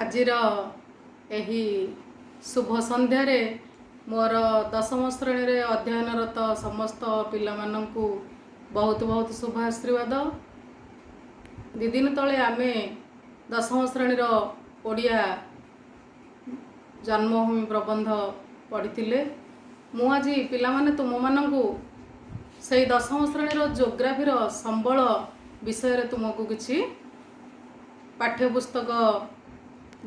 ଆଜିର ଏହି ଶୁଭ ସନ୍ଧ୍ୟାରେ ମୋର ଦଶମ ଶ୍ରେଣୀରେ ଅଧ୍ୟୟନରତ ସମସ୍ତ ପିଲାମାନଙ୍କୁ ବହୁତ ବହୁତ ଶୁଭ ଆଶୀର୍ବାଦ। ଦୁଇ ଦିନ ତଳେ ଆମେ ଦଶମ ଶ୍ରେଣୀର ଓଡ଼ିଆ ଜନ୍ମଭୂମି ପ୍ରବନ୍ଧ ପଢ଼ିଥିଲେ। ମୁଁ ଆଜି ପିଲାମାନେ ତୁମମାନଙ୍କୁ ସେଇ ଦଶମ ଶ୍ରେଣୀର ଜିଓଗ୍ରାଫିର ସମ୍ବଳ ବିଷୟରେ ତୁମକୁ କିଛି ପାଠ୍ୟପୁସ୍ତକ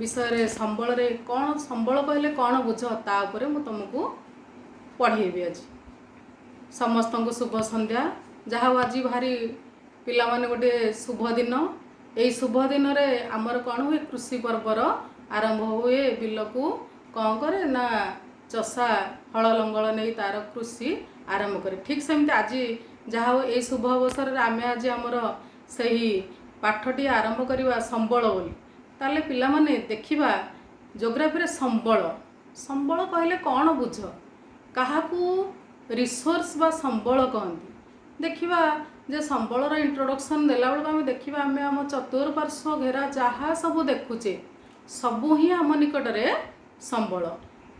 ବିଷୟରେ ସମ୍ବଳରେ କ'ଣ ସମ୍ବଳ କହିଲେ କ'ଣ ବୁଝ ତା ଉପରେ ମୁଁ ତୁମକୁ ପଢ଼େଇବି। ଆଜି ସମସ୍ତଙ୍କୁ ଶୁଭ ସନ୍ଧ୍ୟା। ଯାହା ହଉ ଆଜି ଭାରି ପିଲାମାନେ ଗୋଟେ ଶୁଭ ଦିନ। ଏଇ ଶୁଭ ଦିନରେ ଆମର କ'ଣ ହୁଏ, କୃଷି ପର୍ବର ଆରମ୍ଭ ହୁଏ। ବିଲକୁ କ'ଣ କରେ ନା ଚଷା ହଳ ଲଙ୍ଗଳ ନେଇ ତାର କୃଷି ଆରମ୍ଭ କରେ। ଠିକ୍ ସେମିତି ଆଜି ଯାହା ହଉ ଏଇ ଶୁଭ ଅବସରରେ ଆମେ ଆଜି ଆମର ସେହି ପାଠଟି ଆରମ୍ଭ କରିବା ସମ୍ବଳ ବୋଲି। ତାହେଲେ ପିଲାମାନେ ଦେଖିବା ଜିଓଗ୍ରାଫିରେ ସମ୍ବଳ ସମ୍ବଳ କହିଲେ କ'ଣ ବୁଝ, କାହାକୁ ରିସୋର୍ସ ବା ସମ୍ବଳ କହନ୍ତି। ଦେଖିବା ଯେ ସମ୍ବଳର ଇଣ୍ଟ୍ରୋଡକ୍ସନ୍ ଦେଲାବେଳକୁ ଆମେ ଦେଖିବା ଆମେ ଆମ ଚତୁଃପାର୍ଶ୍ୱ ଘେରା ଯାହା ସବୁ ଦେଖୁଛେ ସବୁ ହିଁ ଆମ ନିକଟରେ ସମ୍ବଳ।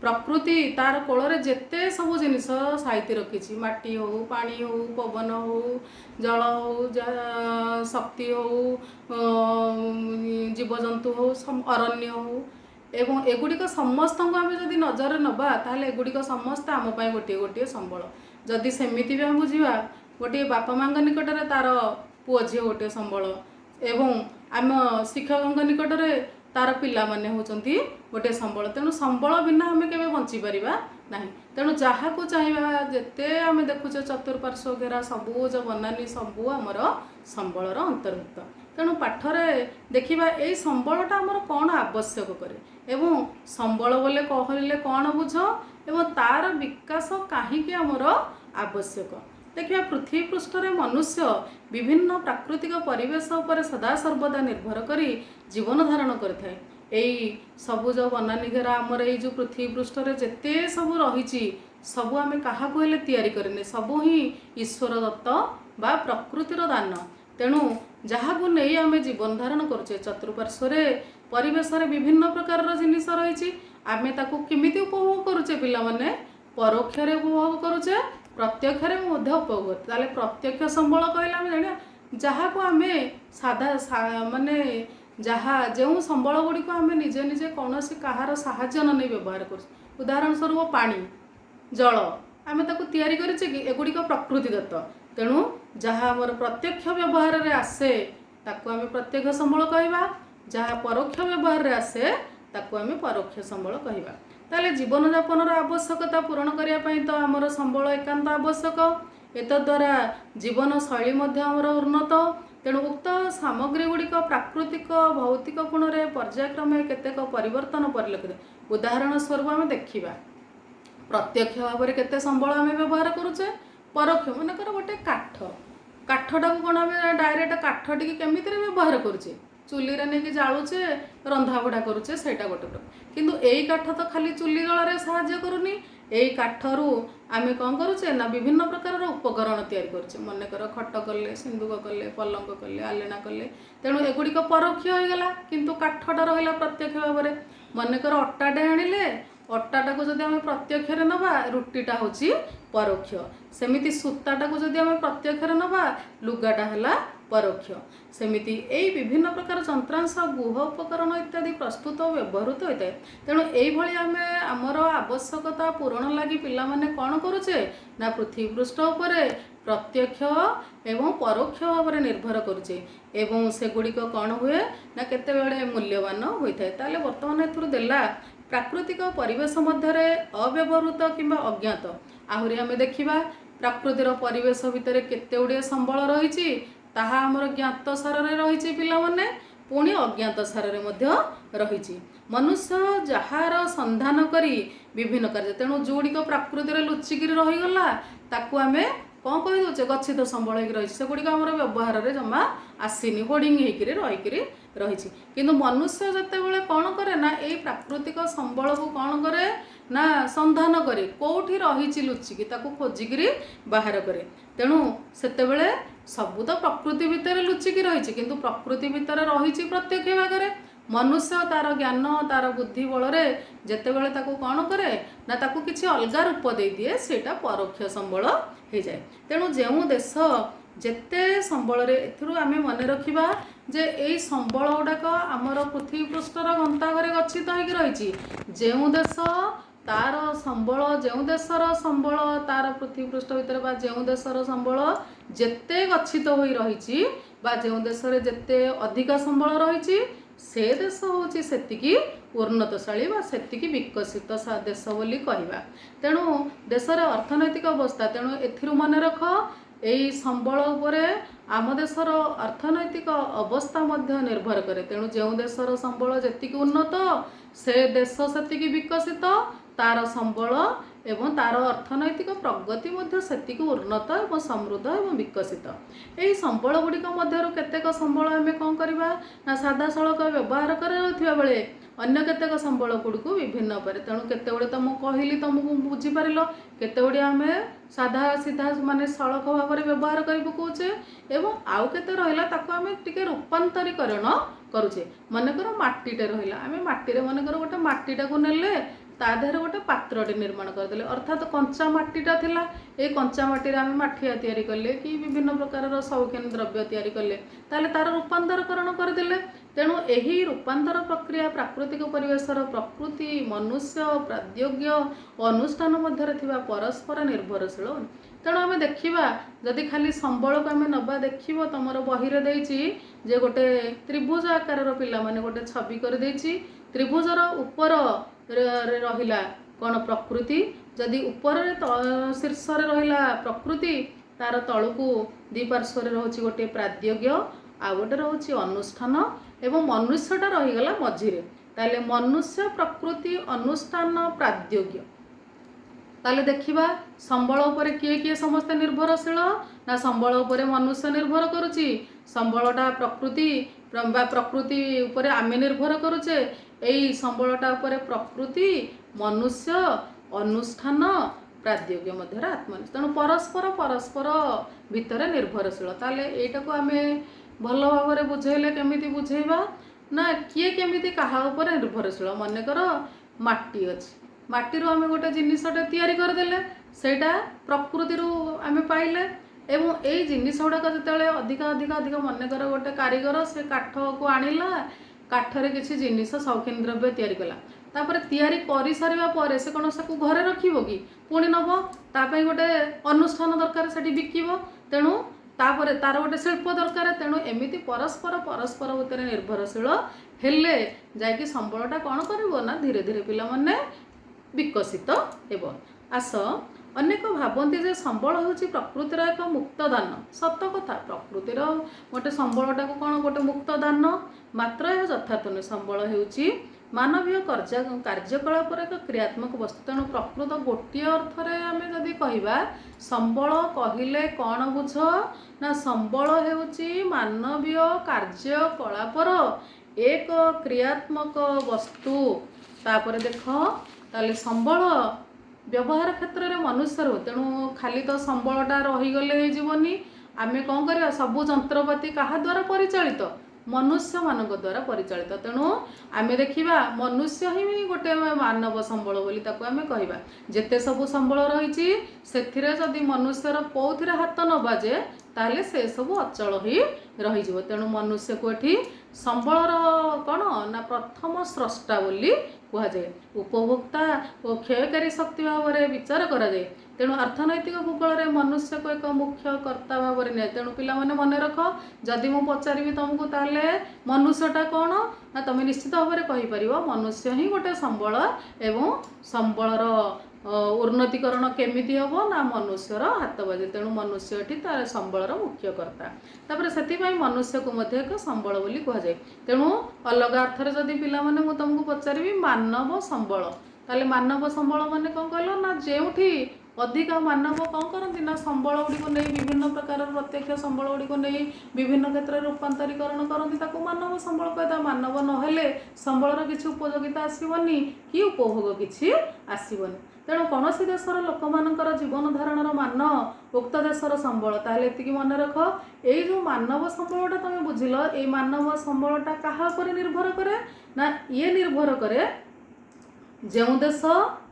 ପ୍ରକୃତି ତାର କୋଳରେ ଯେତେ ସବୁ ଜିନିଷ ସାଇତି ରଖିଛି, ମାଟି ହଉ, ପାଣି ହଉ, ପବନ ହଉ, ଜଳ ହଉ, ଶକ୍ତି ହଉ, ଜୀବଜନ୍ତୁ ହଉ, ଅରଣ୍ୟ ହଉ, ଏବଂ ଏଗୁଡ଼ିକ ସମସ୍ତଙ୍କୁ ଆମେ ଯଦି ନଜରରେ ନେବା ତାହେଲେ ଏଗୁଡ଼ିକ ସମସ୍ତେ ଆମ ପାଇଁ ଗୋଟିଏ ଗୋଟିଏ ସମ୍ବଳ। ଯଦି ସେମିତି ବି ଆମେ ବୁଝିବା, ଗୋଟିଏ ବାପା ମାଙ୍କ ନିକଟରେ ତାର ପୁଅ ଝିଅ ଗୋଟିଏ ସମ୍ବଳ, ଏବଂ ଆମ ଶିକ୍ଷକଙ୍କ ନିକଟରେ ତାର ପିଲାମାନେ ହେଉଛନ୍ତି ଗୋଟିଏ ସମ୍ବଳ। ତେଣୁ ସମ୍ବଳ ବିନା ଆମେ କେବେ ବଞ୍ଚିପାରିବା ନାହିଁ। ତେଣୁ ଯାହାକୁ ଚାହିଁବା, ଯେତେ ଆମେ ଦେଖୁଛେ ଚତୁଃପାର୍ଶ୍ୱ ଘେରା ସବୁଜ ବନାନୀ ସବୁ ଆମର ସମ୍ବଳର ଅନ୍ତର୍ଭୁକ୍ତ। ତେଣୁ ପାଠରେ ଦେଖିବା ଏଇ ସମ୍ବଳଟା ଆମର କ'ଣ ଆବଶ୍ୟକ କରେ ଏବଂ ସମ୍ବଳ ବୋଲେ କହିଲେ କ'ଣ ବୁଝ ଏବଂ ତାର ବିକାଶ କାହିଁକି ଆମର ଆବଶ୍ୟକ। ଦେଖିବା ପୃଥିବୀ ପୃଷ୍ଠରେ ମନୁଷ୍ୟ ବିଭିନ୍ନ ପ୍ରାକୃତିକ ପରିବେଶ ଉପରେ ସଦାସର୍ବଦା ନିର୍ଭର କରି ଜୀବନ ଧାରଣ କରିଥାଏ। ଏଇ ସବୁଜ ବନାନୀ ଘେରା ଆମର ଏଇ ଯେଉଁ ପୃଥିବୀ ପୃଷ୍ଠରେ ଯେତେ ସବୁ ରହିଛି ସବୁ ଆମେ କାହାକୁ ହେଲେ ତିଆରି କରିନେ, ସବୁ ହିଁ ଈଶ୍ୱର ଦତ୍ତ ବା ପ୍ରକୃତିର ଦାନ। ତେଣୁ ଯାହାକୁ ନେଇ ଆମେ ଜୀବନ ଧାରଣ କରୁଛେ, ଚତୁଃପାର୍ଶ୍ୱରେ ପରିବେଶରେ ବିଭିନ୍ନ ପ୍ରକାରର ଜିନିଷ ରହିଛି, ଆମେ ତାକୁ କେମିତି ଉପଭୋଗ କରୁଛେ ପିଲାମାନେ, ପରୋକ୍ଷରେ ଉପଭୋଗ କରୁଛେ, ପ୍ରତ୍ୟକ୍ଷରେ ମଧ୍ୟ ଉପଭୋଗ କରୁଛେ। ତାହେଲେ ପ୍ରତ୍ୟକ୍ଷ ସମ୍ବଳ କହିଲେ ଆମେ ଜାଣିବା ଯାହାକୁ ଆମେ ମାନେ ଯେଉଁ ସମ୍ବଳ ଗୁଡ଼ିକୁ ଆମେ ନିଜେ ନିଜେ କୌଣସି କାହାର ସାହାଯ୍ୟ ନ ନେଇ ବ୍ୟବହାର କରୁଛେ। ଉଦାହରଣ ସ୍ୱରୂପ ପାଣି, ଜଳ ଆମେ ତାକୁ ତିଆରି କରିଛେ କି, ଏଗୁଡ଼ିକ ପ୍ରକୃତିଦତ୍ତ। ତେଣୁ ଯାହା ଆମର ପ୍ରତ୍ୟକ୍ଷ ବ୍ୟବହାରରେ ଆସେ ତାକୁ ଆମେ ପ୍ରତ୍ୟକ୍ଷ ସମ୍ବଳ କହିବା, ଯାହା ପରୋକ୍ଷ ବ୍ୟବହାରରେ ଆସେ ତାକୁ ଆମେ ପରୋକ୍ଷ ସମ୍ବଳ କହିବା। ତାହେଲେ ଜୀବନଯାପନର ଆବଶ୍ୟକତା ପୂରଣ କରିବା ପାଇଁ ତ ଆମର ସମ୍ବଳ ଏକାନ୍ତ ଆବଶ୍ୟକ। ଏତଦ୍ୱାରା ଜୀବନଶୈଳୀ ମଧ୍ୟ ଆମର ଉନ୍ନତ। ତେଣୁ ଉକ୍ତ ସାମଗ୍ରୀ ଗୁଡ଼ିକ ପ୍ରାକୃତିକ ଭୌତିକ ଗୁଣରେ ପର୍ଯ୍ୟାୟକ୍ରମେ କେତେକ ପରିବର୍ତ୍ତନ ପରିଲକ୍ଷିତ। ଉଦାହରଣ ସ୍ୱରୂପ ଆମେ ଦେଖିବା ପ୍ରତ୍ୟକ୍ଷ ଭାବରେ କେତେ ସମ୍ବଳ ଆମେ ବ୍ୟବହାର କରୁଛେ, ପରୋକ୍ଷ ମନେକର ଗୋଟେ କାଠଟାକୁ କ'ଣ ଆମେ ଡାଇରେକ୍ଟ କାଠଟିକି କେମିତିରେ ବ୍ୟବହାର କରୁଛେ, ଚୁଲିରେ ନେଇକି ଜାଳୁଛେ, ରନ୍ଧାବଢ଼ା କରୁଛେ, ସେଇଟା ଗୋଟେ ପ୍ରକାର। କିନ୍ତୁ ଏଇ କାଠ ତ ଖାଲି ଚୁଲି ଜଳାରେ ସାହାଯ୍ୟ କରୁନି, ଏଇ କାଠରୁ ଆମେ କ'ଣ କରୁଛେ ନା ବିଭିନ୍ନ ପ୍ରକାରର ଉପକରଣ ତିଆରି କରୁଛେ। ମନେକର ଖଟ କଲେ, ସିନ୍ଦୁକ କଲେ, ପଲଙ୍କ କଲେ, ଆଲେଣା କଲେ। ତେଣୁ ଏଗୁଡ଼ିକ ପରୋକ୍ଷ ହୋଇଗଲା, କିନ୍ତୁ କାଠଟା ରହିଲା ପ୍ରତ୍ୟକ୍ଷ ଭାବରେ। ମନେକର ଅଟାଟେ ଆଣିଲେ, ଅଟାଟାକୁ ଯଦି ଆମେ ପ୍ରତ୍ୟକ୍ଷରେ ନେବା ରୁଟିଟା ହେଉଛି ପରୋକ୍ଷ। ସେମିତି ସୂତାଟାକୁ ଯଦି ଆମେ ପ୍ରତ୍ୟକ୍ଷରେ ନେବା ଲୁଗାଟା ହେଲା ପରୋକ୍ଷ। ସେମିତି ଏଇ ବିଭିନ୍ନ ପ୍ରକାର ଯନ୍ତ୍ରାଂଶ, ଗୃହ ଉପକରଣ ଇତ୍ୟାଦି ପ୍ରସ୍ତୁତ ଓ ବ୍ୟବହୃତ ହୋଇଥାଏ। ତେଣୁ ଏଇଭଳି ଆମେ ଆମର ଆବଶ୍ୟକତା ପୂରଣ ଲାଗି ପିଲାମାନେ କ'ଣ କରୁଛେ ନା ପୃଥିବୀ ପୃଷ୍ଠ ଉପରେ ପ୍ରତ୍ୟକ୍ଷ ଏବଂ ପରୋକ୍ଷ ଭାବରେ ନିର୍ଭର କରୁଛେ ଏବଂ ସେଗୁଡ଼ିକ କ'ଣ ହୁଏ ନା କେତେବେଳେ ମୂଲ୍ୟବାନ ହୋଇଥାଏ। ତାହେଲେ ବର୍ତ୍ତମାନ ଏଥିରୁ ଦେଲା ପ୍ରାକୃତିକ ପରିବେଶ ମଧ୍ୟରେ ଅବ୍ୟବହୃତ କିମ୍ବା ଅଜ୍ଞାତ। ଆହୁରି ଆମେ ଦେଖିବା ପ୍ରାକୃତିର ପରିବେଶ ଭିତରେ କେତେ ଗୁଡ଼ିଏ ସମ୍ବଳ ରହିଛି, ତାହା ଆମର ଜ୍ଞାତ ସାରରେ ରହିଛି ପିଲାମାନେ, ପୁଣି ଅଜ୍ଞାତ ସାରରେ ମଧ୍ୟ ରହିଛି। ମନୁଷ୍ୟ ଯାହାର ସନ୍ଧାନ କରି ବିଭିନ୍ନ କାର୍ଯ୍ୟ, ତେଣୁ ଯେଉଁଗୁଡ଼ିକ ପ୍ରାକୃତିରେ ଲୁଚିକିରି ରହିଗଲା ତାକୁ ଆମେ କ'ଣ କହିଦେଉଛେ, ଗଚ୍ଛିତ ସମ୍ବଳ ହେଇକି ରହିଛି, ସେଗୁଡ଼ିକ ଆମର ବ୍ୟବହାରରେ ଜମା ଆସିନି, ହୋର୍ଡିଂ ହେଇକିରି ରହିଛି। କିନ୍ତୁ ମନୁଷ୍ୟ ଯେତେବେଳେ କ'ଣ କରେ ନା ଏଇ ପ୍ରାକୃତିକ ସମ୍ବଳକୁ କ'ଣ କରେ ନା ସନ୍ଧାନ କରେ, କେଉଁଠି ରହିଛି ଲୁଚିକି ତାକୁ ଖୋଜିକିରି ବାହାର କରେ। ତେଣୁ ସେତେବେଳେ ସବୁ ତ ପ୍ରକୃତି ଭିତରେ ଲୁଚିକି ରହିଛି, କିନ୍ତୁ ପ୍ରକୃତି ଭିତରେ ରହିଛି ପ୍ରତ୍ୟକ୍ଷ ଭାଗରେ। मनुष्य तार ज्ञान तार बुद्धि बल जितेबाला कौन करे ना ताकू किसी अलग रूप दे दिए सेटा परोक्ष संबल हो जाए। तेणु जो देश जेते संबल एम मन रखा जे यही संबल गुड़ाक आमर पृथ्वी पृष्ठर गंताघरे गच्छित हो रही जो देश तार संबल जो देशर संबल तार पृथ्वी पृष्ठ भितर बा जो देशर संबल जेते गच्छित हो रही जो देश जेते अधिक संबल रही से देश हूँ सेतिकी उन्नतशाली बा सेतिकी विकसित देश बोली कहवा। तेणु देशर अर्थनैतिक अवस्था तेणु एथिरु मन रख यही संबल उपरे आम देशर अर्थनैतिक अवस्था मध्य निर्भर करे। तेणु जो देशर संबल जेतिकी उन्नत से देश सेतिकी विकसित तार संबल एवं तार अर्थनैतिक प्रगति मध्य सेतिकी उन्नत एवं समृद्ध एवं विकसित। यही संबल गुड़िक मध्य केतेक संबल आम कौन करवा ना सादा सड़क व्यवहार करा बेले अन्य केतेक संबल गुड़िक विभिन्न पारे। तेणु केतेगुड़े तो मुझे कहली तुमको बुझीपार केतेगुड़े आम साधा सीधा माने सड़क भाव में व्यवहार कर पकाउचे एवं आउ केते रहिला ताको आम टिके रूपांतरीकरण करुचे। मनकर माटीटे रहिला आम माटी मनकर गोटे माटीटा को नेले ता देहरे गोटे पात्रटे निर्माण करदे अर्थात कंचा माटीटा थिला ए कंचा माटी आम माठिया तैयारी कले कि विभिन्न प्रकार शौकीन द्रव्य तैयारी कले ताले तार रूपांतरकरण करदेले। तेणु यही रूपांतर प्रक्रिया प्राकृतिक परिवेशर प्रकृति मनुष्य प्राद्योग्य अनुष्ठान मध्य थिबा परस्पर निर्भरशील। तेणु आम देखा जदि खाली संबल को आम नवा देखिब तुमर बहिरे देछि जे गोटे त्रिभुज आकार पिला माने गोटे छवि कर देछि त्रिभुजर ऊपर रहिला कौन प्रकृति जदि ऊपर शीर्ष रहिला प्रकृति तार तलुकू द्विपार्श्वर रोचे गोटे प्राद्योग्य आ गोटे रोचे अनुष्ठान एवं मनुष्यटा रहीगला मझिरे ताले मनुष्य प्रकृति अनुष्ठान प्राद्योग्य। ताले देखिबा संबल उपरे किए किए समस्त निर्भरशील ना संबल उपरे मनुष्य निर्भर करुची संबलटा प्रकृति प्रकृति उपरे आमे निर्भर करुचे यही संबलटा उपरे प्रकृति मनुष्य अनुष्ठान प्राद्योग्य मध्य आत्मा। तेणु परस्पर परस्पर भितर निर्भरशील। ताले एटा को आमे भल भाव में बुझेले केमिति बुझेबा ना किए केमिति कहा उपर निर्भरशील। मनकर माटी अच्छी माटी आम गोटे जिनसटे तैयारी करदेले सेटा प्रकृति आम पाइले एवं यही जिनिस गुड़ाक जिते अधिक अधिक अधिक मनकर गोटे कारीगर से काठ को आणिला काठरे किसी जिनिस शौकीन द्रव्य तैयारी कला तापर तैयारी कर सारा पर से कौन से घरे रखिबो कि पुणी नब तापाई गोटे अनुष्ठान दरकार से बिकिब तेणु तापर तार गोटे शिल्प दरकार। तेणु एमिति परस्पर परस्पर भितर निर्भरशील हेले जाकि संबलटा कौन करिवो ना धीरे धीरे पिला माने विकसित हेब। आस अनेक भावती जे संबल होची प्रकृतिर एक मुक्त दान सत कथा प्रकृतिर गोटे संबलटा को कौन गोटे मुक्त दान मात्र यह यथार्थ नुहे। संबल होची मानवीय कार्यकलाप एक क्रियात्मक वस्तु। तेणु प्रकृत गोटे अर्थरे आम जदि कहवा संबल कहले कौन बुझ ना संबल होची मानवीय कार्यकलापर एक क्रियात्मक वस्तु। तापर देख ताले संबल व्यवहार क्षेत्र में मनुष्य रो तेणु खाली तो संबलटा रहीगले होनी आम कौन कर सबू जंत्रपाति क्या द्वारा परिचालित मनुष्य मान द्वारा परिचालित। तेणु आम देखा मनुष्य ही गोटे मानव संबल बोली ताको आम कहवा जेते सबू संबल रही जदि मनुष्यर कौथिरे हाथ न बाजे ताले से सब अचल ही रही। तेणु मनुष्य को एठी संबलर कौन ना प्रथम स्रष्टा बोली कहुए उपभोक्ता और क्षयकारी शक्ति भाव में विचार कराए। तेणु अर्थनैतिक भूगोल में मनुष्य को एक मुख्य कर्ता भाव में निए। तेणु पिला माने मन रख जदि मु पचारि तुमको ताले मनुष्यटा कौन ना तुम निश्चित भाव में कहीपर मनुष्य ही गोटे संबल एवं संबलर उन्नतीकरण केमिति हम ना मनुष्यर हाथ बाजे। तेणु मनुष्य एठी तार संबलर मुख्य कर्ता तापर से मनुष्य को मध्य एक संबल बोली कहुए। तेणु अलग अर्थरे जदि पिला माने मु तुमको पचारि मानव संबल ताले मानव संबल माने कौन कहल ना जेउठी अधिक मानव कौन करती ना संबल गुड़िक नहीं विभिन्न प्रकार प्रत्यक्ष संबल गुड़िक नहीं विभिन्न क्षेत्र में रूपांतरीकरण करती ताको मानव संबल कहता। मानव नहेले संबलर किसी उपयोगिता आसबनी कि उपभोग किसी आसबनी। तेणु कौन देशर लोक मानकर जीवन धारणर मान उक्त देशर संबल ताहले एतिकी मन रख। ये जो मानव संबलटा तुम बुझिल ये मानव संबलटा कहा पर निर्भर करे ना ये निर्भर करे जो देश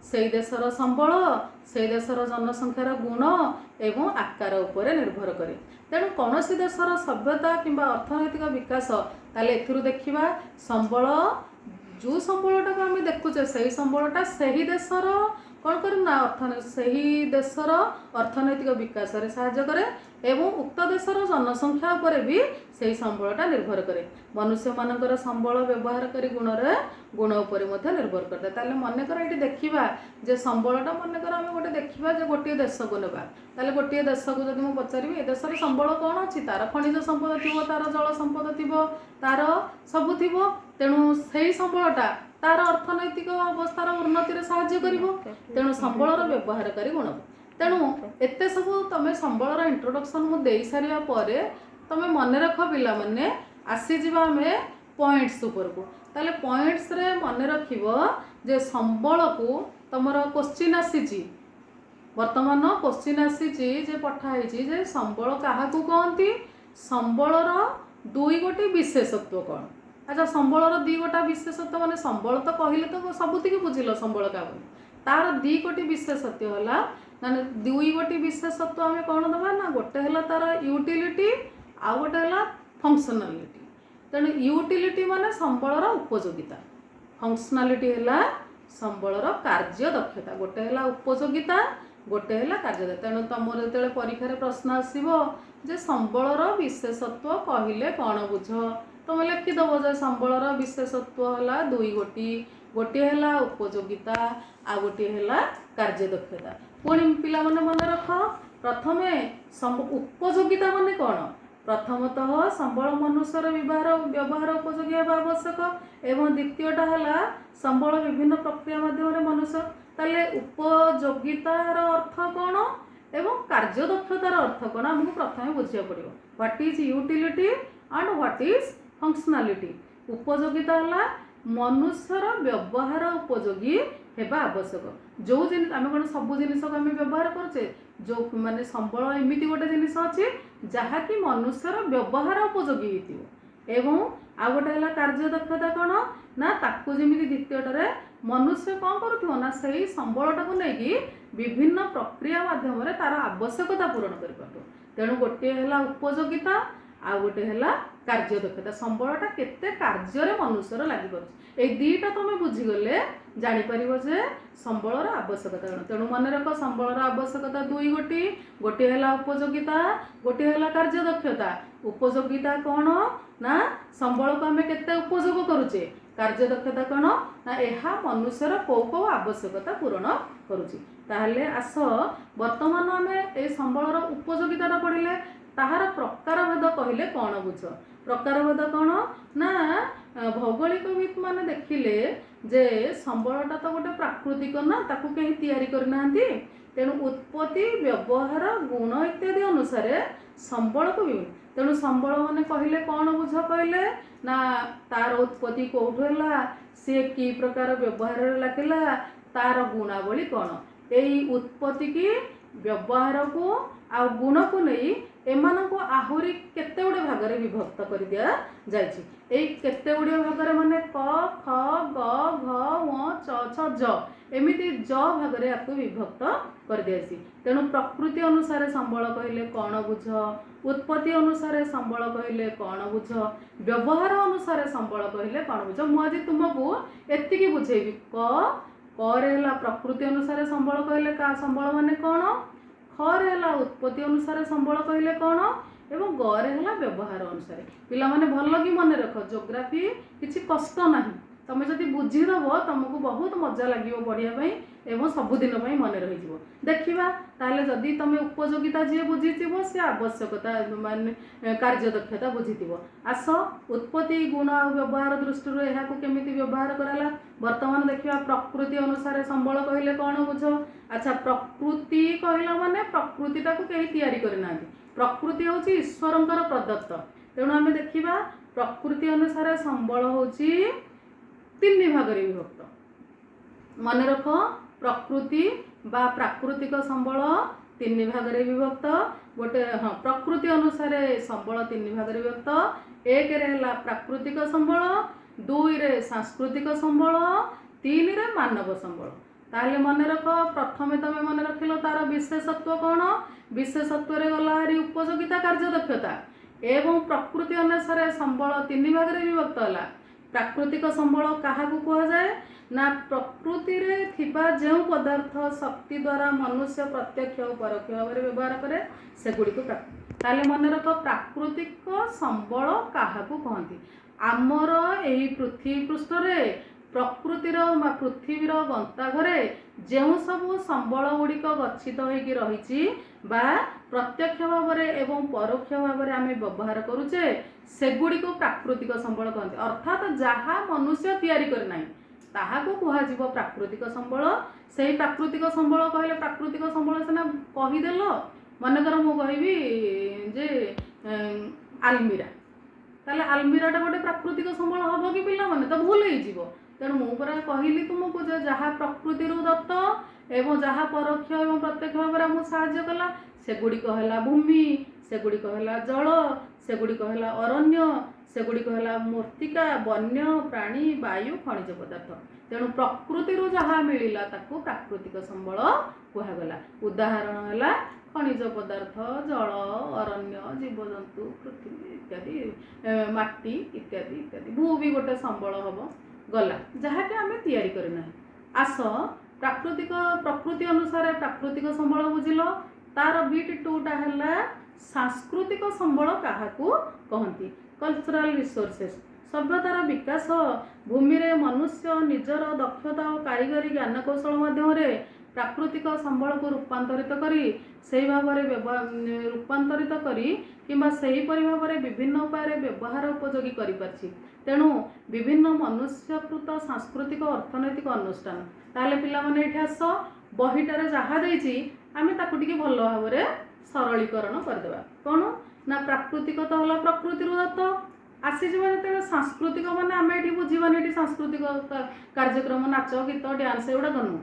से देशर संबल से देशर जनसंख्यार गुण एवं आकार उपर निर्भर करे। तेणु कौन देशर सभ्यता किंबा अर्थनैतिक विकास ताले एथिरु देखिबा संबल जो संबलटा को आम देखुचे से संबलटा सही देशर कौन करना सही देशर अर्थनैतिक विकास रे साहाय्य करे एवं उक्त देशर जनसंख्या उपर भी सही संबलटा निर्भर करे। मनुष्य मानकर संबल व्यवहारकारी गुण उपर निर्भर करता। ताले मनकर ये देखा जे संबलटा मनकर आम गोटे देखा जे गोटे देश को नेबा ताले गोटे देश को जब मुझे पचारि ए देशर संबल कौन अच्छी तार खनिज संपद थी तार जल संपद थी तार सबू थी। तेणु से संबलटा तार अर्थनैतिक अवस्थार उन्नति साहाय्य करिवो। तेणु संबलर व्यवहारकारी गुण। तेणु एते सब तुम संबलर इंट्रोडक्शन मुझे दे सारा पर तुम मन रख पिला माने आसीजा आम पॉइंट्स उपर को ताले पॉइंट्स रे मन रखिब जे संबल को तुमर क्वेश्चन आसी वर्तमान क्वेश्चन आसी जे पठाई जे संबल क्या कहती संबलर दुई गोटी विशेषत्व कौन। अच्छा संबलर दी गोटा विशेषत्व माने संबल तो कहले तो सबुतिक बुझिल संबल क्या तार दी गोटी विशेषत्व है माने दुई गोटी विशेषत्व आम कौन दबा ना गोटे है तार यूटिलिटी आ गोटे है फंक्शनालिटी। तेणु यूटिलिटी माने संबलर उपयोगिता फंक्शनालिटी है संबलर कार्य दक्षता गोटे है उपयोगिता गोटे है कार्य दक्षता। तेणु तुम जो परीक्षा प्रश्न आसो जे संबलर विशेषत्व कहले कौन बुझ तुम लिखिदेव जे संबलर विशेषत्व है दुई गोटी गोटे है उपयोगिता आ गोटे है कार्य दक्षता। पुणी पिला मन रख प्रथमे उपयोगिता माने कौन प्रथमतः संबल मनुष्यर व्यवहार उपयोगी होगा आवश्यक एवं द्वितीयटा है संबल विभिन्न प्रक्रिया माध्यम मनुष्य ताले उपयोगितार अर्थ कौन एवं कार्य दक्षतार अर्थ कौन आमको प्रथम बुझा पड़ो। What is utility and what is functionality. उपयोगिता है मनुष्यर व्यवहार उपयोगी हेबा आवश्यक जो जिन आम कौन सब जिन को आम व्यवहार करुचे जो माने संबल एमती गोटे जिनस अच्छी जहाँकि मनुष्यर व्यवहार उपयोगी होती एवं आ गोटे है कार्य दक्षता कौन ना ताकू जमी द्वितीयटे मनुष्य कौन करुथिबो ना सही संबलटा को लेकिन विभिन्न प्रक्रिया माध्यम तार आवश्यकता पूरण कर। तेणु गोटे है उपयोगिता आ गोटे है कार्य दक्षता संबलटा केते कार्य मनुष्यर लगी पार ए दीटा तुम बुझीगले जापर जे संबलर आवश्यकता। तेणु मन रख संबलर आवश्यकता दुई गोटी गोटे है उपयोगिता गोटे है कार्य दक्षता। उपयोगिता कौन ना संबल को आम केते उपयोग करुचे कार्य दक्षता कौन ना यह मनुष्यर कौ कौ आवश्यकता पूरण करुची। ताहले आस वर्तमान आम ए संबलर उपयोगिता पढ़िले ताहार प्रकार भेद कहले कौन बुझ। प्रकार भेद कौन ना भौगोलिकविद माने देखिले जे संबलटा तो गोटे प्राकृतिक ना ताकू कहीं तैयारी करना। तेणु उत्पत्ति व्यवहार गुण इत्यादि अनुसार संबल को भी तेणु संबल माने कहले कौन बुझ कहले ना तार उत्पत्ति कौटू है सी कि प्रकार व्यवहार लगिला तार गुणावली कौन यही उत्पत्ति की व्यवहार को आ गुण को नहीं एमानको आहुरी केते गुड़े भाग में विभक्त कर दिया जाइए। केते गुड़े भाग माने क ख ग घ ङ च छ ज एमिति ज भाग में आपको विभक्त कर दिया। तेणु प्रकृति अनुसार संबल कहले कौन बुझ उत्पत्ति अनुसार संबल कहले कौन बुझ व्यवहार अनुसार संबल कहले कौन बुझ। मुझे तुमको एतिकी बुझेबी क रे प्रकृति अनुसार संबल कहले का संबल माने कौन खरे है उत्पत्ति अनुसार संबल कहले कौन एवं गरे है व्यवहार अनुसार। पिला माने भल कि मन रख जोग्राफी किसी कष्ट ना तुम जदि बुझीदेव तुमको बहुत मजा लगे पढ़ाई एवं सबुदिन मन रही देखा ताले जदि तुम उपयोगिता जी बुझीव सी आवश्यकता मान कार्यदक्षता बुझी आस उत्पत्ति गुण और व्यवहार दृष्टि यहाँ केमी व्यवहार कराला बर्तमान देखा प्रकृति अनुसार संबल कहले कौन बुझ अच्छा प्रकृति कहला माने प्रकृतिटा को कहीं तैयारी करना प्रकृति हूँ ईश्वरंकर प्रदत्त तेणु आम देखा प्रकृति अनुसार संबल हूँ तीन भाग विभक्त मन रख प्रकृति बा प्राकृतिक संबल तीन भाग विभक्त गोटे हाँ प्रकृति अनुसार संबल तीन भाग विभक्त एक प्राकृतिक संबल दुई रे सांस्कृतिक संबल तीन रे मानव संबल ताहले मन रख प्रथमे तुम मन रखिल तार विशेषत्व कौन विशेषत्व गला उपयोगिता कार्यदक्षता एवं प्रकृति अनुसार संबल तीन भाग विभक्त है प्राकृतिक संबल क्या कहुए ना प्रकृति रे थिबा जो पदार्थ शक्ति द्वारा मनुष्य प्रत्यक्ष और परोक्ष भाव में व्यवहार करे से गुड़ी को ताले मन रख प्राकृतिक संबल क्या कहती आमर यही पृथ्वी पृष्ठ रे प्रकृतिर पृथ्वीर गंताघरे जो सब संबल गुड़िक गच्छित होगी रही प्रत्यक्ष भाव में एवं परोक्ष भाव में आम व्यवहार करुचे सेगुड़ी को प्राकृतिक संबल कहते अर्थात जहाँ मनुष्य तैयारी करना ताहाको कुहाजिबो प्राकृतिक संबल से प्राकृतिक संबल कहले प्राकृतिक संबल सिना कहीदेल मनकर मु कहबी जे आलमीरा ताले आलमीराटा गोटे प्राकृतिक संबल हम कि पिला माने तो भूल हो तेणु मु पूरा कहली तुमको जहाँ प्रकृति दत्त एवं जहाँ परोक्ष एवं प्रत्यक्ष भाव में आमको साहाय्य कला सेगुड़िक है भूमि सेगुड़िक है जल सेगुड़िक है अरण्य सेगुड़िक है मूर्तिका वन्य प्राणी वायु खनिज पदार्थ तेणु प्रकृति जहाँ मिलला ताको प्राकृतिक संबल कहगला उदाहरण है खनिज पदार्थ जल अरण्य जीवजंतु पृथ्वी इत्यादि माटी इत्यादि इत्यादि भू भी गोटे संबल हम गला जहाँ कि आम तैयारी करना आस प्राकृतिक प्रकृति अनुसार प्राकृतिक संबल बुझिल तार बीट टूटा है सांस्कृतिक संबल क्या कहती कल्चरल रिसोर्सेस सभ्यतार विकास भूमि रे मनुष्य निजर दक्षता और कारीगरी ज्ञान कौशल माध्यम प्राकृतिक संबल को रूपांतरित करी सही भाव में रूपांतरित करी किंबा सही परि भाव में विभिन्न उपाय व्यवहार उपयोगी करि पारछि तेणु विभिन्न मनुष्यकृत सांस्कृतिक अर्थनैतिक अनुष्ठान ताले पिला माने एठी आस बहीटारे जहाँ देछि आमे ताकु टिके भल भाव में सरलीकरण करदेबा कौन ना प्राकृतिक तो हला प्रकृति दत्त आसीज जो सांस्कृतिक माने आम ये बुझानी ये सांस्कृतिक कार्यक्रम नाच गीत डांस एगुड़ा नुह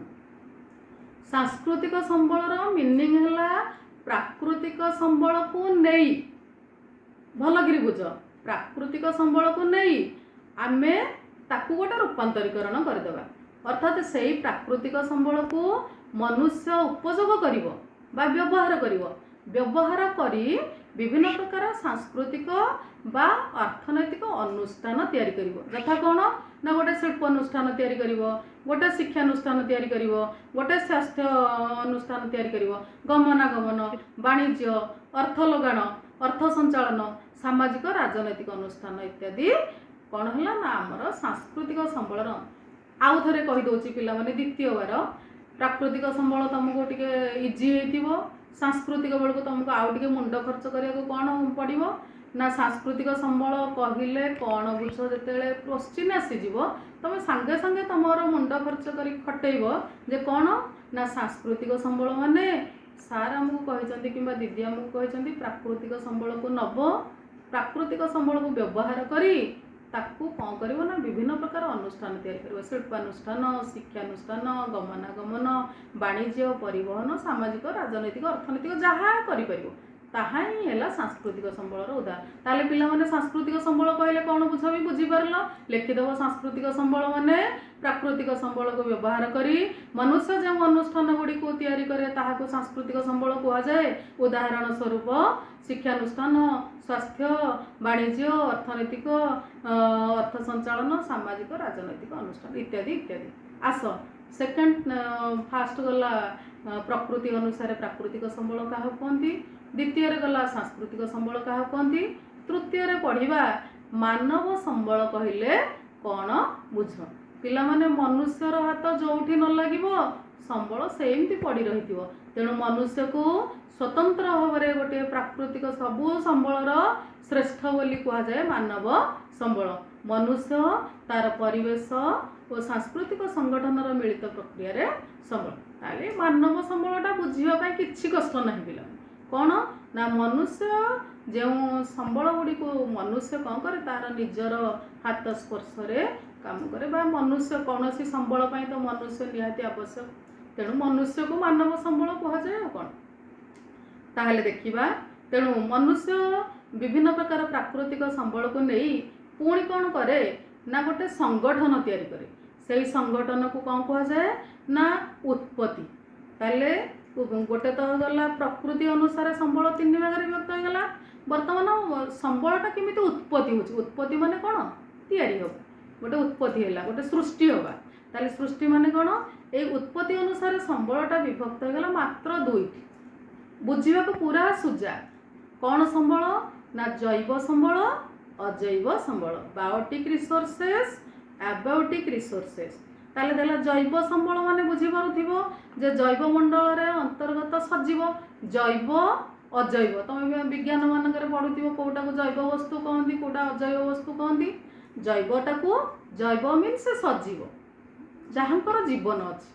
सांस्कृतिक संबल मीनिंग है प्राकृतिक संबल को नहीं भलगिरी बुझ प्राकृतिक संबल को नहीं आमे ताकू गोटे रूपांतरीकरण करदेबा अर्थात से प्राकृतिक संबल को मनुष्य उपयोग करिवो बा व्यवहार करी विभिन्न प्रकार सांस्कृतिक बा अर्थनैतिक अनुष्ठान तैयारी करिवो यथा कौन ना गोटे शिल्प अनुष्ठान तैयारी करिवो गोटे शिक्षानुष्ठान तैयारी करिवो गोटे स्वास्थ्य अनुष्ठान तैयारी करिवो गमनागमन वाणिज्य अर्थ लगाण अर्थ संचालन सामाजिक राजनैतिक अनुष्ठान इत्यादि कौन है ना आमर सांस्कृतिक संबल आउ थे कहीदे पिला माने द्वितीय बार प्राकृतिक संबल तुमको टिके इजी हो सांस्कृतिक बेल को तुमको आउ टे मुंड खर्च करने कौन पड़ो ना सांस्कृतिक संबल कहले कौन बुझ जिते क्वेश्चन आसीज तुम सांगे सांगे तुम मुंड खर्च कर खटेब जे कौन ना सांस्कृतिक संबल माने सार आमको कहते कि दीदी आमको कहते प्राकृतिक संबल को नब प्राकृतिक संबल को व्यवहार करी ताकू कौन कर ना विभिन्न प्रकार अनुष्ठान तैयारी शिल्पानुष्ठान शिक्षानुष्ठान गमनागमन वाणिज्य परिवहन सामाजिक राजनैतिक अर्थनैतिक जहाँ कर ताहा ही है सांस्कृतिक संबल उदाहरण ताले पिला माने सांस्कृतिक संबल कहले कौन बुझ भी बुझीपार लिखिदेव सांस्कृतिक संबल माने प्राकृतिक संबल को व्यवहार करी मनुष्य जो अनुष्ठान गुड़ी को तैयारी करे ताहाको सांस्कृतिक संबल कहुए उदाहरण स्वरूप शिक्षानुष्ठान स्वास्थ्य वाणिज्य अर्थनैतिक अर्थ संचालन सामाजिक राजनैतिक अनुष्ठान इत्यादि इत्यादि आस सेकेंड फास्ट गला प्रकृति अनुसार प्राकृतिक संबल क्या कहती द्वितीय गला सांस्कृतिक संबल क्या कहती तृतीय पढ़ा मानव संबल कहले କ'ଣ ବୁଝ। ପିଲାମାନେ ମନୁଷ୍ୟର ହାତ ଯୋଉଠି ନ ଲାଗିବ ସମ୍ବଳ ସେମିତି ପଡ଼ି ରହିଥିବ। ତେଣୁ ମନୁଷ୍ୟକୁ ସ୍ୱତନ୍ତ୍ର ଭାବରେ ଗୋଟିଏ ପ୍ରାକୃତିକ ସବୁ ସମ୍ବଳର ଶ୍ରେଷ୍ଠ ବୋଲି କୁହାଯାଏ ମାନବ ସମ୍ବଳ। ମନୁଷ୍ୟ ତାର ପରିବେଶ ଓ ସାଂସ୍କୃତିକ ସଂଗଠନର ମିଳିତ ପ୍ରକ୍ରିୟାରେ ସମ୍ବଳ। ତାହେଲେ ମାନବ ସମ୍ବଳଟା ବୁଝିବା ପାଇଁ କିଛି କଷ୍ଟ ନାହିଁ ପିଲା। କ'ଣ ନା ମନୁଷ୍ୟ ଯେଉଁ ସମ୍ବଳ ଗୁଡ଼ିକୁ ମନୁଷ୍ୟ କ'ଣ କରେ ତାର ନିଜର ହାତ ସ୍ପର୍ଶରେ କାମ କରେ ବା ମନୁଷ୍ୟ କୌଣସି ସମ୍ବଳ ପାଇଁ ତ ମନୁଷ୍ୟ ନିହାତି ଆବଶ୍ୟକ। ତେଣୁ ମନୁଷ୍ୟକୁ ମାନବ ସମ୍ବଳ କୁହାଯାଏ। ଆଉ କ'ଣ ତାହେଲେ ଦେଖିବା। ତେଣୁ ମନୁଷ୍ୟ ବିଭିନ୍ନ ପ୍ରକାର ପ୍ରାକୃତିକ ସମ୍ବଳକୁ ନେଇ ପୁଣି କ'ଣ କରେ ନା ଗୋଟେ ସଂଗଠନ ତିଆରି କରେ। ସେଇ ସଂଗଠନକୁ କ'ଣ କୁହାଯାଏ ନା ଉତ୍ପତ୍ତି। ତାହେଲେ ଗୋଟେ ତ ଗଲା ପ୍ରକୃତି ଅନୁସାରେ ସମ୍ବଳ 3 ଭାଗରେ ବିଭକ୍ତ ହୋଇଗଲା। ବର୍ତ୍ତମାନ ସମ୍ବଳଟା କେମିତି ଉତ୍ପତ୍ତି ହେଉଛି। ଉତ୍ପତ୍ତି ମାନେ କ'ଣ ତିଆରି ହେବ, ଗୋଟେ ଉତ୍ପତ୍ତି ହେଲା, ଗୋଟେ ସୃଷ୍ଟି ହେବା। ତାହେଲେ ସୃଷ୍ଟି ମାନେ କ'ଣ ଏଇ ଉତ୍ପତ୍ତି ଅନୁସାରେ ସମ୍ବଳଟା ବିଭକ୍ତ ହୋଇଗଲା ମାତ୍ର 2ଟି। ବୁଝିବାକୁ ପୁରା ସୁଜା। କ'ଣ ସମ୍ବଳ ନା ଜୈବ ସମ୍ବଳ, ଅଜୈବ ସମ୍ବଳ। Biotic resources, abiotic resources. ତାହେଲେ ଦେଲା ଜୈବ ସମ୍ବଳ ମାନେ ବୁଝିପାରୁଥିବ ଯେ ଜୈବ ମଣ୍ଡଳରେ ଅନ୍ତର୍ଗତ ସଜୀବ, ଜୈବ ଅଜୈବ। ତମେ ବିଜ୍ଞାନ ମାନଙ୍କରେ ପଢୁଥିବ କୋଉଟାକୁ ଜୈବ ବସ୍ତୁ କହନ୍ତି, କୋଉଟା ଅଜୈବ ବସ୍ତୁ କହନ୍ତି। ଜୈବଟାକୁ ଜୈବ ମିନ୍ସ ସଜୀବ, ଯାହାଙ୍କର ଜୀବନ ଅଛି।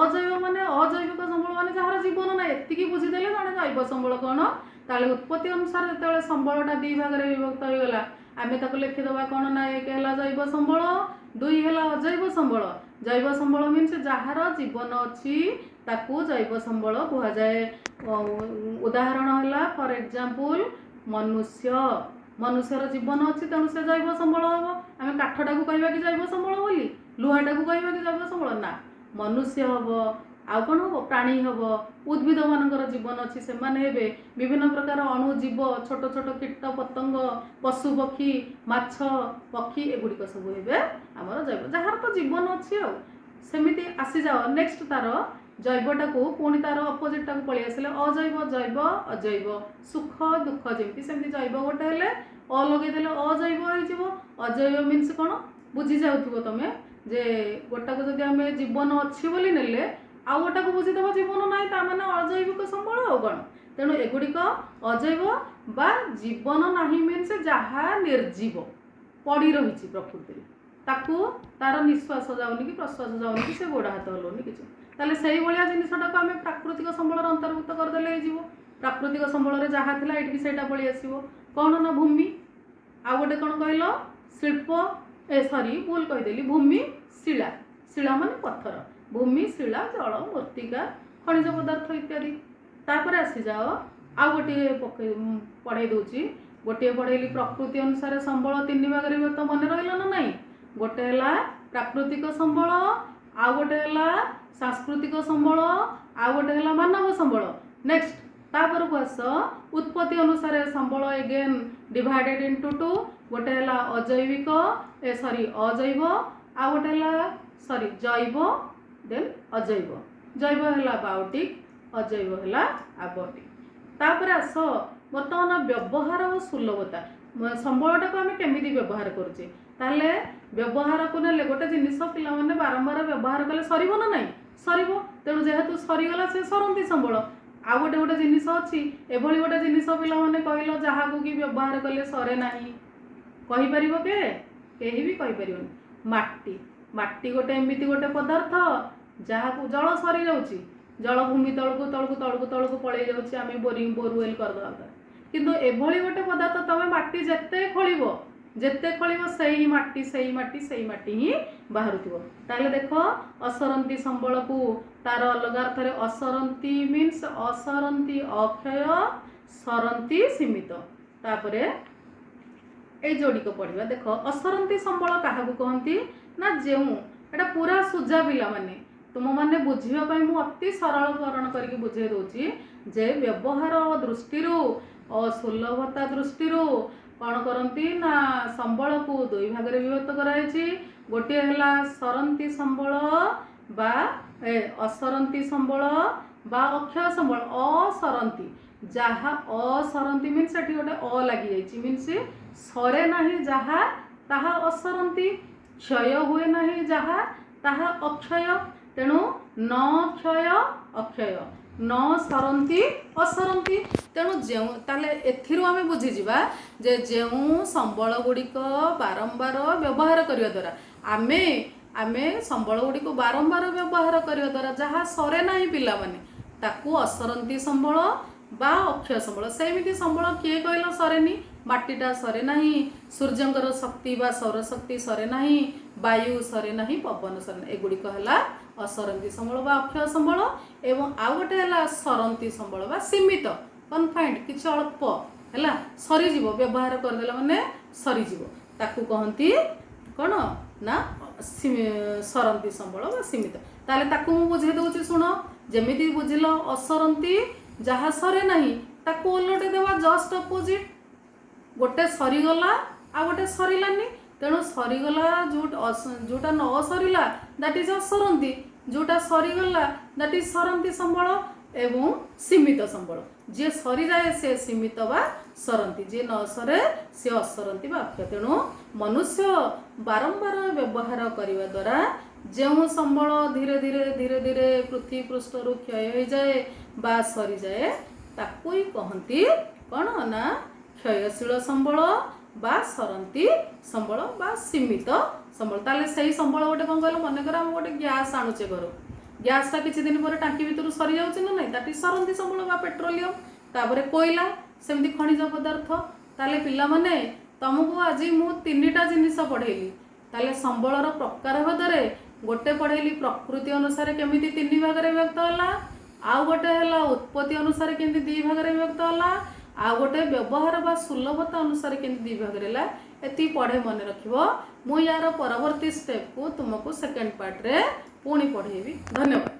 ଅଜୈବ ମାନେ ଅଜୈବିକ ସମ୍ବଳ ମାନେ ଯାହାର ଜୀବନ ନାହିଁ। ଏତିକି ବୁଝିଦେଲେ ଜଣେ ଜୈବ ସମ୍ବଳ କ'ଣ। ତାହେଲେ ଉତ୍ପତ୍ତି ଅନୁସାରେ ଯେତେବେଳେ ସମ୍ବଳଟା 2 ଭାଗରେ ବିଭକ୍ତ ହୋଇଗଲା ଆମେ ତାକୁ ଲେଖିଦେବା କ'ଣ ନା 1 ହେଲା ଜୈବ ସମ୍ବଳ, 2 ହେଲା ଅଜୈବ ସମ୍ବଳ। ଜୈବ ସମ୍ବଳ ମିନ୍ସ ଯାହାର ଜୀବନ ଅଛି ତାକୁ ଜୈବ ସମ୍ବଳ କୁହାଯାଏ। ଉଦାହରଣ ହେଲା ଫର ଏକ୍ଜାମ୍ପଲ ମନୁଷ୍ୟ। ମନୁଷ୍ୟର ଜୀବନ ଅଛି ତେଣୁ ସେ ଜୈବ ସମ୍ବଳ ହେବ। ଆମେ କାଠଟାକୁ କହିବା କି ଜୈବ ସମ୍ବଳ ବୋଲି, ଲୁହାଟାକୁ କହିବା କି ଜୈବ ସମ୍ବଳ ନା। ମନୁଷ୍ୟ ହେବ, ଆଉ କ'ଣ ହେବ ପ୍ରାଣୀ ହେବ, ଉଦ୍ଭିଦ ମାନଙ୍କର ଜୀବନ ଅଛି ସେମାନେ ହେବେ, ବିଭିନ୍ନ ପ୍ରକାର ଅଣୁ ଜୀବ, ଛୋଟ ଛୋଟ କୀଟ ପତଙ୍ଗ, ପଶୁ ପକ୍ଷୀ, ମାଛ ପକ୍ଷୀ ଏଗୁଡ଼ିକ ସବୁ ହେବେ ଆମର ଜୈବ, ଯାହାର ତ ଜୀବନ ଅଛି। ଆଉ ସେମିତି ଆସିଯାଅ ନେକ୍ସଟ ତାର ଜୈବଟାକୁ ପୁଣି ତାର ଅପୋଜିଟଟାକୁ ପଳେଇ ଆସିଲେ ଅଜୈବ, ଜୈବ, ଅଜୈବ, ସୁଖ ଦୁଃଖ ଯେମିତି ସେମିତି ଜୈବ ଗୋଟେ ହେଲେ ଅ ଲଗେଇଦେଲେ ଅଜୈବ ହେଇଯିବ। ଅଜୈବ ମିନ୍ସ କ'ଣ ବୁଝି ଯାଉଥିବ ତମେ ଯେ ଗୋଟାକୁ ଯଦି ଆମେ ଜୀବନ ଅଛି ବୋଲି ନେଲେ ଆଉ ଗୋଟାକୁ ବୁଝିଦେବ ଜୀବନ ନାହିଁ ତା ମାନେ ଅଜୈବିକ ସମ୍ବଳ। ଆଉ କ'ଣ ତେଣୁ ଏଗୁଡ଼ିକ ଅଜୈବ ବା ଜୀବନ ନାହିଁ ମିନ୍ସ ଯାହା ନିର୍ଜୀବ ପଡ଼ି ରହିଛି ପ୍ରକୃତିରେ, ତାକୁ ତାର ନିଶ୍ୱାସ ଯାଉନି କି ପ୍ରଶ୍ୱାସ ଯାଉନି କି ସେ ଗୋଡ଼ ହାତ ହଲଉନି କିଛି। ତାହେଲେ ସେଇଭଳିଆ ଜିନିଷଟାକୁ ଆମେ ପ୍ରାକୃତିକ ସମ୍ବଳର ଅନ୍ତର୍ଭୁକ୍ତ କରିଦେଲେ ହେଇଯିବ। ପ୍ରାକୃତିକ ସମ୍ବଳରେ ଯାହା ଥିଲା ଏଠିକି ସେଇଟା ପଳେଇ ଆସିବ। କ'ଣ ନା ଭୂମି, ଆଉ ଗୋଟେ କ'ଣ କହିଲ ଶିଳ୍ପ, ଭୁଲ କହିଦେଲି, ଭୂମି ଶିଳା, ଶିଳା ମାନେ ପଥର, ଭୂମି ଶିଳା ଜଳ ମୃତ୍ତିକା ଖଣିଜ ପଦାର୍ଥ ଇତ୍ୟାଦି। ତାପରେ ଆସିଯାଅ ଆଉ ଗୋଟିଏ ପଢ଼େଇ ଦେଉଛି। ଗୋଟିଏ ପଢ଼େଇଲି ପ୍ରକୃତି ଅନୁସାରେ ସମ୍ବଳ 3 ଭାଗରେ ବିଭକ୍ତ, ମନେ ରହିଲା ନା ନାହିଁ। ଗୋଟେ ହେଲା ପ୍ରାକୃତିକ ସମ୍ବଳ, ଆଉ ଗୋଟେ ହେଲା ସାଂସ୍କୃତିକ ସମ୍ବଳ, ଆଉ ଗୋଟେ ହେଲା ମାନବ ସମ୍ବଳ। ନେକ୍ସଟ ତାପରକୁ ଆସ ଉତ୍ପତ୍ତି ଅନୁସାରେ ସମ୍ବଳ ଏଗେନ୍ ଡିଭାଇଡେଡ୍ ଇଣ୍ଟୁ 2। ଗୋଟେ ହେଲା ଅଜୈବିକ ଅଜୈବ, ଆଉ ଗୋଟେ ହେଲା ଜୈବ, ଦେନ୍ ଅଜୈବ। ଜୈବ ହେଲା ବାୟୋଟିକ୍, ଅଜୈବ ହେଲା ଆବୟଟିକ୍। ତାପରେ ଆସ ବର୍ତ୍ତମାନ ବ୍ୟବହାର ଓ ସୁଲଭତା। ସମ୍ବଳଟାକୁ ଆମେ କେମିତି ବ୍ୟବହାର କରୁଛେ। ତାହେଲେ ବ୍ୟବହାରକୁ ନେଲେ ଗୋଟେ ଜିନିଷ ପିଲାମାନେ ବାରମ୍ବାର ବ୍ୟବହାର କଲେ ସରିବ ନା ନାହିଁ, ସରିବ। ତେଣୁ ଯେହେତୁ ସରିଗଲା ସେ ସରନ୍ତି ସମ୍ବଳ। ଆଉ ଗୋଟେ ଜିନିଷ ଅଛି, ଏଭଳି ଗୋଟେ ଜିନିଷ ପିଲାମାନେ କହିଲ ଯାହାକୁ କି ବ୍ୟବହାର କଲେ ସରେ ନାହିଁ, କହିପାରିବ କେହି ବି କହିପାରିବନି। ମାଟି, ମାଟି ଗୋଟେ ଏମିତି ଗୋଟେ ପଦାର୍ଥ ଯାହାକୁ ଜଳ ସରିଯାଉଛି, ଜଳ ଭୂମି ତଳକୁ ତଳକୁ ତଳକୁ ତଳକୁ ପଳେଇ ଯାଉଛି, ଆମେ ବୋରୱେଲ କରିଦେବା। କିନ୍ତୁ ଏଭଳି ଗୋଟେ ପଦାର୍ଥ ତମେ ମାଟି ଯେତେ ଖୋଳିବ ସେଇ ମାଟି ହିଁ ବାହାରୁଥିବ। ତାହେଲେ ଦେଖ ଅସରନ୍ତି ସମ୍ବଳକୁ ତାର ଅଲଗା ଅର୍ଥରେ ଅସରନ୍ତି ମିନ୍ସ ଅସରନ୍ତି ଅକ୍ଷୟ, ସରନ୍ତି ସୀମିତ। ତାପରେ এই ଯୋଡ଼ିକ ପଢ଼ିବା। ଦେଖ ଅସରନ୍ତି ସମ୍ବଳ କାହାକୁ କହନ୍ତି ନା ଯେଉଁ, ଏଟା ପୁରା ସୁଜା ପିଲାମାନେ ତୁମମାନେ ବୁଝିବା ପାଇଁ ମୁଁ ଅତି ସରଳକରଣ କରିକି ବୁଝେଇ ଦେଉଛି ଯେ ବ୍ୟବହାର ଦୃଷ୍ଟିରୁ ସୁଲଭତା ଦୃଷ୍ଟିରୁ କ'ଣ କରନ୍ତି ନା ସମ୍ବଳକୁ 2 ଭାଗରେ ବିଭକ୍ତ କରାଯାଇଛି। ଗୋଟିଏ ହେଲା ସରନ୍ତି ସମ୍ବଳ ବା ଅସରନ୍ତି ସମ୍ବଳ ବା ଅକ୍ଷୟ ସମ୍ବଳ। ଅସରନ୍ତି ଯାହା ଅସରନ୍ତି ମିନ୍ସ ସେଠି ଗୋଟେ ଲାଗିଯାଇଛି ମିନ୍ସ ସରେ ନାହିଁ ଯାହା, ତାହା ଅସରନ୍ତି। क्षय हुए नहीं जहा ताहा अक्षय तेणु न क्षय अक्षय न सरंती असरंती तेणु जो ताले एथिरु आमे बुझी जिबा जे जेउ संबल गुड़िक बारंबार व्यवहार करिया द्वारा आमे आमे संबल गुड़िक बारंबार व्यवहार करिया द्वारा जहा सरे नाही पिला माने ताकू असरंती संबल बा अक्षय संबल सेमिति संबल किए कहला सरेनी माटीटा सरे नाही सूर्यंकर शक्ति बा सौर शक्ति सरे नाही वायु सरे नाही पवन सरे नाही एगुड़िक है असरंती संबल बा अक्षय संबल एवं आउ गोटे है सरंती संबल बा सीमित कनफाइंड किछि अल्प है सरीजीव व्यवहार करदेला माने सरीजीव ताकू कहती कौन ना सरंती संबल बा सीमित ताले ताकू मु बुझे दउची सुन जेमिति बुझिल असरंती जहा सरे नाही ताकू उलटे देवा जस्ट अपोजिट गोटे सरीगला आ गोटे सरिलानी तेणु सरीगला जोटा न सरिला दैट इज असरंती जोटा सरीगला दैट इज सरंती संबल एवं सीमित संबल जे सरी जाए से सीमित बा सरंती जे न सरे से असरंती बा अक्षय तेणु मनुष्य बारंबार व्यवहार करने द्वारा जो संबल धीरे धीरे धीरे धीरे पृथ्वी पृष्ठर क्षय हो जाए बा सरी जाए ताकू ही कहती कौन ना क्षयशील संबल बा सरंती संबल बा सीमित संबल ताले सही संबल गोटे कौन कहल मनकर आम गोटे गैस आणुचे घर गैसटा किसी दिन पर टांकी भितर सरी जाऊँ ना ना दैट इज सरंती संबल बा पेट्रोलियम तापर कोयला सेमती खनिज पदार्थ ताले पिला माने तुमको आज मु तीनटा जिनिस पढ़ेली ताले संबलर प्रकार भेदरे गोटे पढ़ेली प्रकृति अनुसार केमिति तीन भाग में विभक्त है आउ गोटे है उत्पत्ति अनुसार केमती दी भाग में विभक्त है आउ गोटे व्यवहार बा सुलभता अनुसार केमती दी भाग है एति पढ़े मन रखिबो मु यार परवर्ती स्टेप को तुमको सेकंड पार्ट रे पुणी पढ़ेबी धन्यवाद।